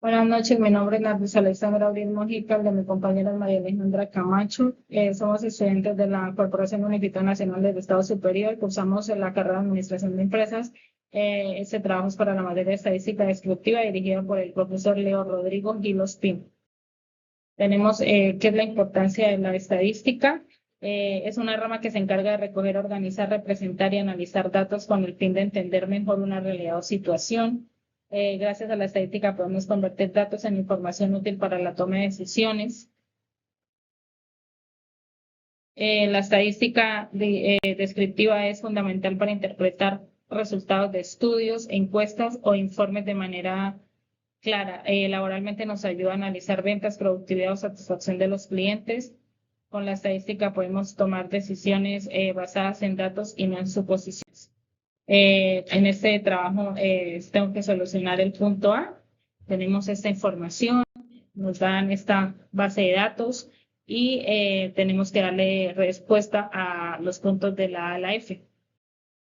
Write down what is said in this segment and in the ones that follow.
Buenas noches, mi nombre es Narcis Alexandra Abril Mojica, el de mi compañera María Alejandra Camacho. Somos estudiantes de la Corporación Unificada Nacional del Estado Superior, cursamos en la carrera de Administración de Empresas. Este trabajo es para la materia de Estadística Descriptiva dirigida por el profesor Leo Rodrigo Gilospin. Tenemos qué es la importancia de la estadística. Es una rama que se encarga de recoger, organizar, representar y analizar datos con el fin de entender mejor una realidad o situación. Gracias a la estadística podemos convertir datos en información útil para la toma de decisiones. La estadística descriptiva es fundamental para interpretar resultados de estudios, encuestas o informes de manera clara. Laboralmente nos ayuda a analizar ventas, productividad o satisfacción de los clientes. Con la estadística podemos tomar decisiones basadas en datos y no en suposiciones. En este trabajo tengo que solucionar el punto A. Tenemos esta información, nos dan esta base de datos y tenemos que darle respuesta a los puntos de la A a la F.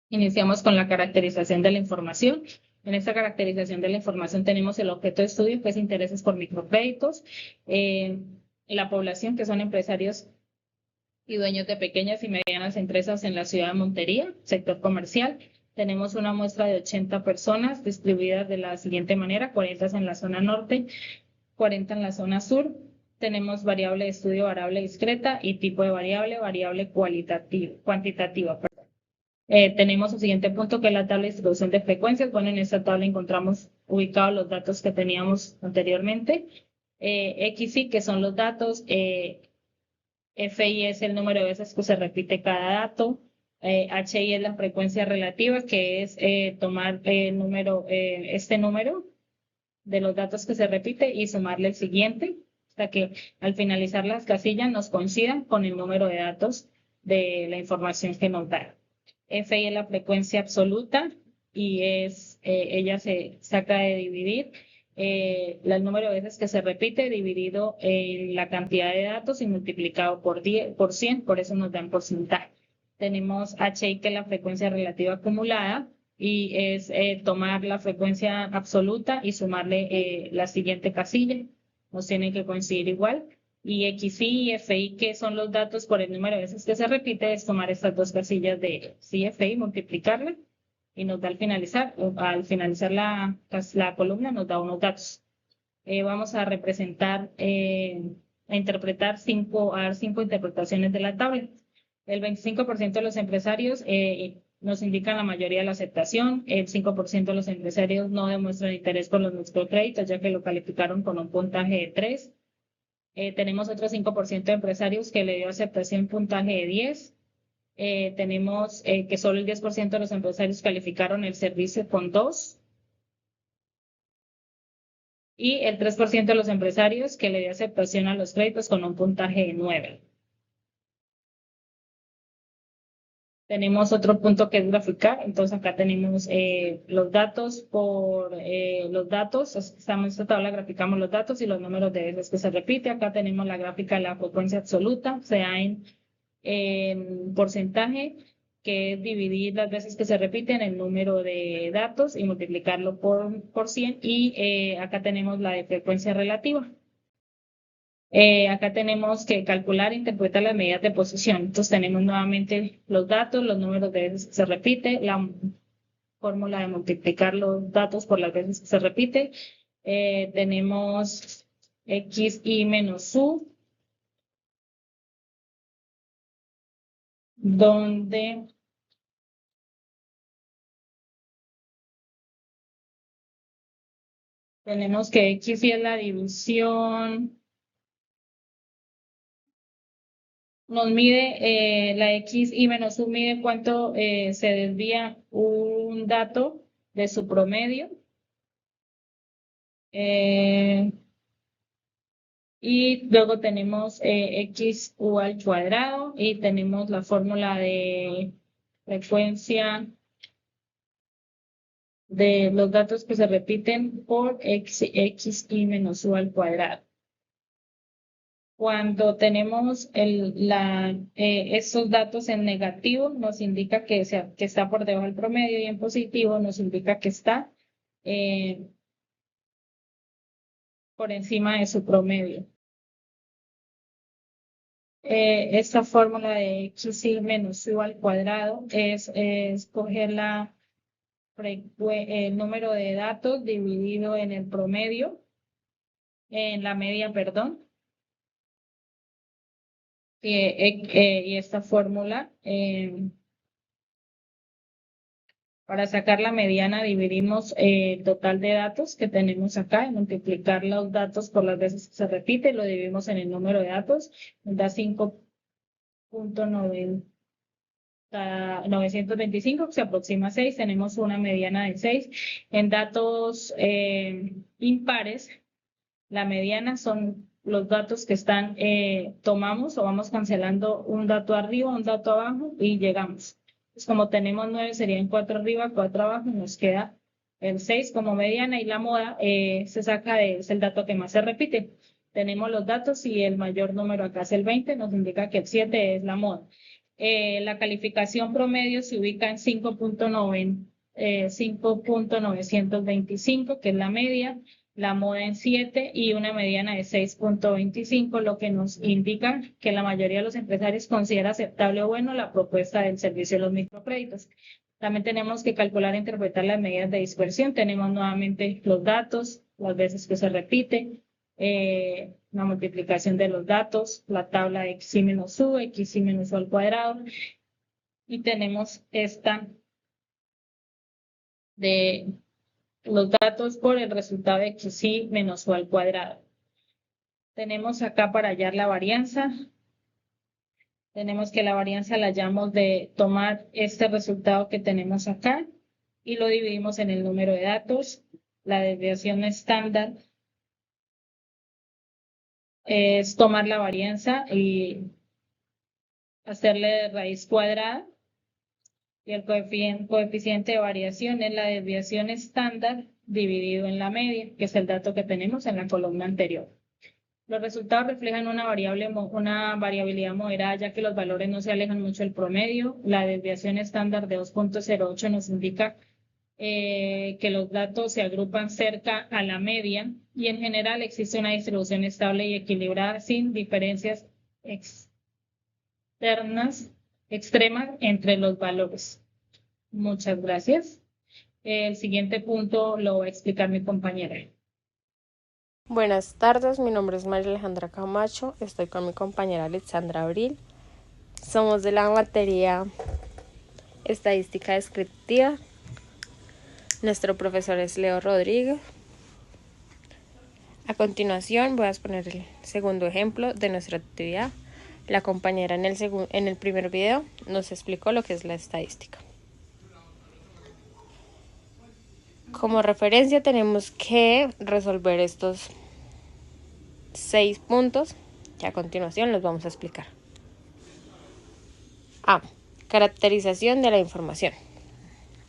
Iniciamos con la caracterización de la información. En esta caracterización de la información tenemos el objeto de estudio, que es intereses por microcréditos, la población, que son empresarios y dueños de pequeñas y medianas empresas en la ciudad de Montería, sector comercial. Tenemos una muestra de 80 personas distribuidas de la siguiente manera: 40 en la zona norte, 40 en la zona sur. Tenemos variable de estudio, variable discreta, y tipo de variable, variable cuantitativa. Tenemos el siguiente punto, que es la tabla de distribución de frecuencias. Bueno, en esta tabla encontramos ubicados los datos que teníamos anteriormente. XY, que son los datos. FI es el número de veces que se repite cada dato. HI es la frecuencia relativa, que es tomar este número de los datos que se repite y sumarle el siguiente, hasta que al finalizar las casillas nos coincidan con el número de datos de la información que nos da. FI es la frecuencia absoluta y ella se saca de dividir el número de veces que se repite dividido en la cantidad de datos y multiplicado por 100, por eso nos dan porcentaje. Tenemos HI, que es la frecuencia relativa acumulada, y es tomar la frecuencia absoluta y sumarle la siguiente casilla, nos tienen que coincidir igual. Y XI y FI, que son los datos por el número de veces que se repite, es tomar estas dos casillas de XI y FI, multiplicarla, y nos da al finalizar la columna, nos da unos datos. Vamos a representar, a interpretar a dar 5 interpretaciones de la tabla. El 25% de los empresarios nos indican la mayoría de la aceptación. El 5% de los empresarios no demuestran interés por los microcréditos, ya que lo calificaron con un puntaje de 3. Tenemos otro 5% de empresarios que le dio aceptación puntaje de 10. Tenemos que solo el 10% de los empresarios calificaron el servicio con 2. Y el 3% de los empresarios que le dio aceptación a los créditos con un puntaje de 9. Tenemos otro punto que es graficar. Entonces acá tenemos los datos estamos en esta tabla, graficamos los datos y los números de veces que se repite. Acá tenemos la gráfica de la frecuencia absoluta, sea en porcentaje, que es dividir las veces que se repiten el número de datos y multiplicarlo por 100. Y acá tenemos la de frecuencia relativa. Acá tenemos que calcular e interpretar las medidas de posición. Entonces tenemos nuevamente los datos, los números de veces que se repite, la fórmula de multiplicar los datos por las veces que se repite. Tenemos XI menos U, donde tenemos que XI es la división. Nos mide la XI menos U, mide cuánto se desvía un dato de su promedio. Y luego tenemos XU al cuadrado y tenemos la fórmula de frecuencia de los datos que se repiten por XI menos U al cuadrado. Cuando tenemos estos datos en negativo, nos indica que está por debajo del promedio, y en positivo nos indica que está por encima de su promedio. Esta fórmula de xi menos u al cuadrado es escoger el número de datos dividido en el promedio, en la media, perdón. Y esta fórmula, para sacar la mediana, dividimos el total de datos que tenemos acá, y multiplicar los datos por las veces que se repite, lo dividimos en el número de datos, nos da 5.925, que se aproxima a 6, tenemos una mediana de 6. En datos impares, la mediana son los datos que están, tomamos o vamos cancelando un dato arriba, un dato abajo y llegamos. Pues como tenemos 9, serían 4 arriba, 4 abajo, nos queda el 6 como mediana, y la moda se saca es el dato que más se repite. Tenemos los datos y el mayor número acá es el 20, nos indica que el 7 es la moda. La calificación promedio se ubica en 5.925, que es la media, la moda en 7 y una mediana de 6.25, lo que nos indica que la mayoría de los empresarios considera aceptable o bueno la propuesta del servicio de los microcréditos. También tenemos que calcular e interpretar las medidas de dispersión. Tenemos nuevamente los datos, las veces que se repite, la multiplicación de los datos, la tabla de xi menos u al cuadrado, y tenemos esta de los datos por el resultado de xi menos u al cuadrado. Tenemos acá para hallar la varianza. Tenemos que la varianza la hallamos de tomar este resultado que tenemos acá y lo dividimos en el número de datos. La desviación estándar es tomar la varianza y hacerle raíz cuadrada. Y el coeficiente de variación es la desviación estándar dividido en la media, que es el dato que tenemos en la columna anterior. Los resultados reflejan una variabilidad moderada, ya que los valores no se alejan mucho del promedio. La desviación estándar de 2.08 nos indica que los datos se agrupan cerca a la media, y en general existe una distribución estable y equilibrada sin diferencias extremas entre los valores. Muchas gracias. El siguiente punto lo va a explicar mi compañera. Buenas tardes, mi nombre es María Alejandra Camacho, estoy con mi compañera Alexandra Abril. Somos de la materia Estadística Descriptiva. Nuestro profesor es Leo Rodríguez. A continuación voy a exponer el segundo ejemplo de nuestra actividad. La compañera en el primer video nos explicó lo que es la estadística. Como referencia tenemos que resolver estos 6 puntos que a continuación los vamos a explicar. A. Caracterización de la información.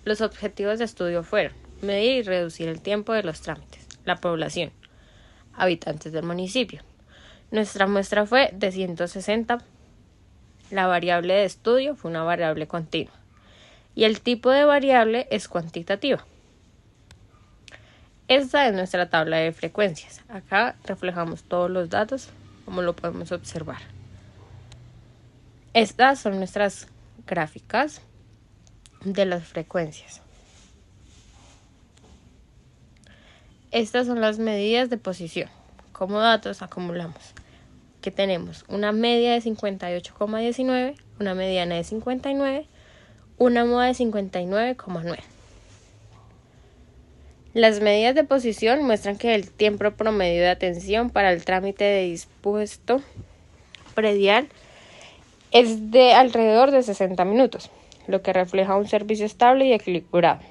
Los objetivos de estudio fueron medir y reducir el tiempo de los trámites, la población, habitantes del municipio. Nuestra muestra fue de 160. La variable de estudio fue una variable continua y el tipo de variable es cuantitativa. Esta es nuestra tabla de frecuencias. Acá reflejamos todos los datos, como lo podemos observar. Estas son nuestras gráficas de las frecuencias. Estas son las medidas de posición. Como datos acumulamos que tenemos una media de 58,19, una mediana de 59, una moda de 59,9. Las medidas de posición muestran que el tiempo promedio de atención para el trámite de dispuesto predial es de alrededor de 60 minutos, lo que refleja un servicio estable y equilibrado.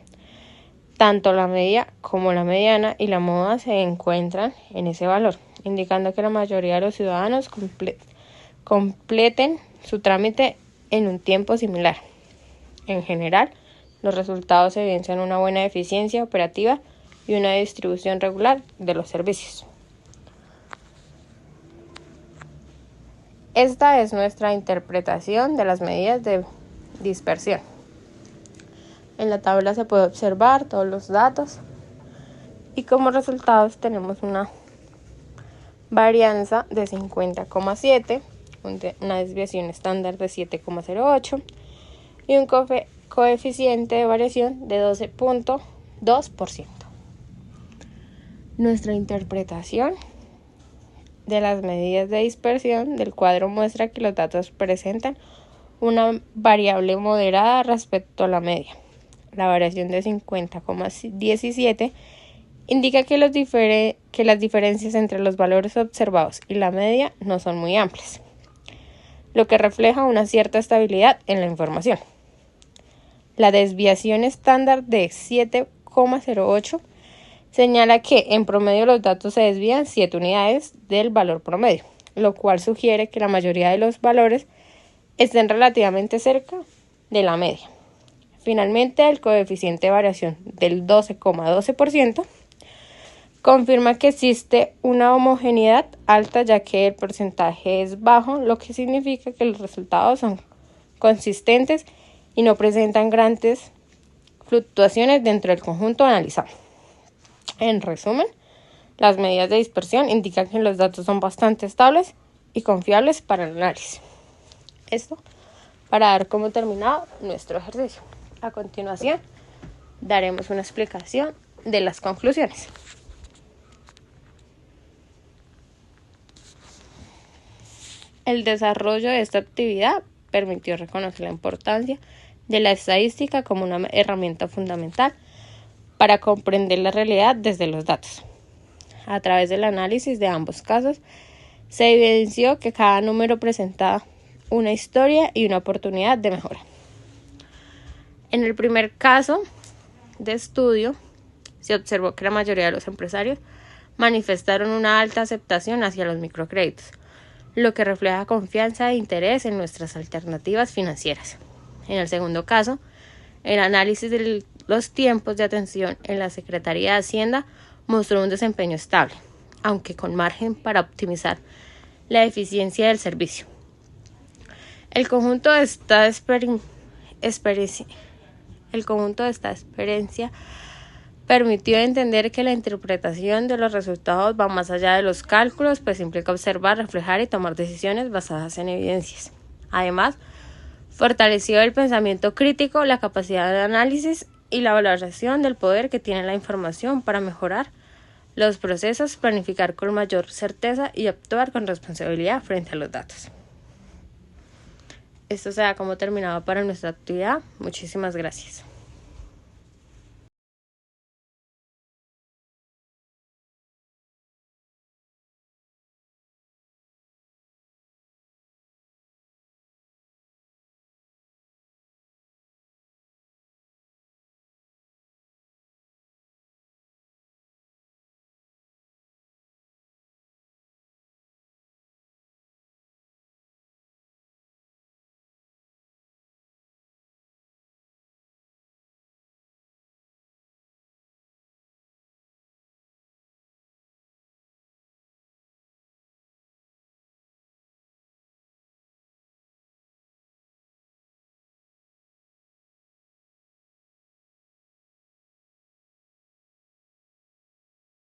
Tanto la media como la mediana y la moda se encuentran en ese valor, indicando que la mayoría de los ciudadanos completen su trámite en un tiempo similar. En general, los resultados evidencian una buena eficiencia operativa y una distribución regular de los servicios. Esta es nuestra interpretación de las medidas de dispersión. En la tabla se puede observar todos los datos y como resultados tenemos una varianza de 50,7, una desviación estándar de 7,08 y un coeficiente de variación de 12,2%. Nuestra interpretación de las medidas de dispersión del cuadro muestra que los datos presentan una variable moderada respecto a la media. La variación de 50,17 indica que las diferencias entre los valores observados y la media no son muy amplias, lo que refleja una cierta estabilidad en la información. La desviación estándar de 7,08 señala que en promedio los datos se desvían 7 unidades del valor promedio, lo cual sugiere que la mayoría de los valores estén relativamente cerca de la media. Finalmente, el coeficiente de variación del 12,12% confirma que existe una homogeneidad alta, ya que el porcentaje es bajo, lo que significa que los resultados son consistentes y no presentan grandes fluctuaciones dentro del conjunto analizado. En resumen, las medidas de dispersión indican que los datos son bastante estables y confiables para el análisis. Esto para dar como terminado nuestro ejercicio. A continuación, daremos una explicación de las conclusiones. El desarrollo de esta actividad permitió reconocer la importancia de la estadística como una herramienta fundamental para comprender la realidad desde los datos. A través del análisis de ambos casos, se evidenció que cada número presentaba una historia y una oportunidad de mejora. En el primer caso de estudio, se observó que la mayoría de los empresarios manifestaron una alta aceptación hacia los microcréditos, lo que refleja confianza e interés en nuestras alternativas financieras. En el segundo caso, el análisis de los tiempos de atención en la Secretaría de Hacienda mostró un desempeño estable, aunque con margen para optimizar la eficiencia del servicio. El conjunto de esta experiencia permitió entender que la interpretación de los resultados va más allá de los cálculos, pues implica observar, reflejar y tomar decisiones basadas en evidencias. Además, fortaleció el pensamiento crítico, la capacidad de análisis y la valoración del poder que tiene la información para mejorar los procesos, planificar con mayor certeza y actuar con responsabilidad frente a los datos. Esto se da como terminado para nuestra actividad. Muchísimas gracias.